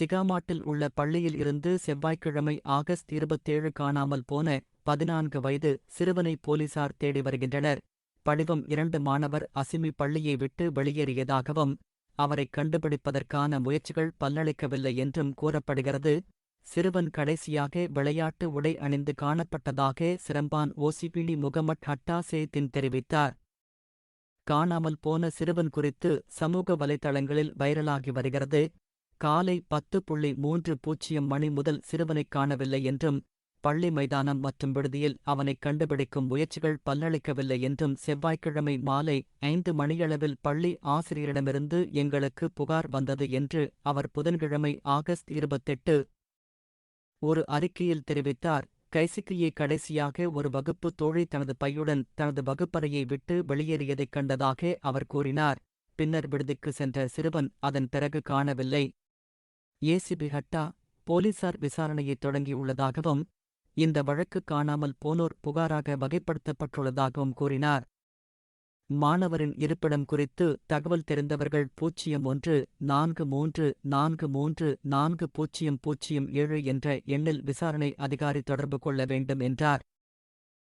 சிகாமாட்டில் உள்ள பள்ளியில் இருந்து செவ்வாய்க்கிழமை ஆகஸ்ட் 27 காணாமல் போன 14 வயது சிறுவனை போலீசார் தேடி வருகின்றனர். படிவம் 2 மாணவர் அசிமி பள்ளியை விட்டு வெளியேறியதாகவும் அவரைக் கண்டுபிடிப்பதற்கான முயற்சிகள் பலனளிக்கவில்லை என்றும் கூறப்படுகிறது. சிறுவன் கடைசியாக விளையாட்டு உடை அணிந்து காணப்பட்டதாக சிரம்பான் ஓசிபிடி முகமட் ஹட்டா சேத்தின் தெரிவித்தார். காணாமல் போன சிறுவன் குறித்து சமூக வலைதளங்களில் வைரலாகி வருகிறது. காலை 10:30 மணி முதல் சிறுவனைக் காணவில்லை என்றும் பள்ளி மைதானம் மற்றும் விடுதியில் அவனைக் கண்டுபிடிக்கும் முயற்சிகள் பலனளிக்கவில்லை என்றும் செவ்வாய்க்கிழமை மாலை 5 மணியளவில் பள்ளி ஆசிரியரிடமிருந்து எங்களுக்கு புகார் வந்தது என்று அவர் புதன்கிழமை ஆகஸ்ட் 28 ஒரு அறிக்கையில் தெரிவித்தார். கைசிக்கியை கடைசியாக ஒரு வகுப்பு தோழி தனது பையுடன் தனது வகுப்பறையை விட்டு வெளியேறியதைக் கண்டதாக அவர் கூறினார். பின்னர் விடுதிக்கு சென்ற சிறுவன் அதன் பிறகு காணவில்லை. ஏசிபி ஹட்டா போலீசார் விசாரணையை தொடங்கியுள்ளதாகவும் இந்த வழக்கு காணாமல் போனோர் புகாராக வகைப்படுத்தப்பட்டுள்ளதாகவும் கூறினார். மாணவரின் இருப்பிடம் குறித்து தகவல் தெரிந்தவர்கள் 0143434007 என்ற எண்ணில் விசாரணை அதிகாரி தொடர்பு கொள்ள வேண்டும் என்றார்.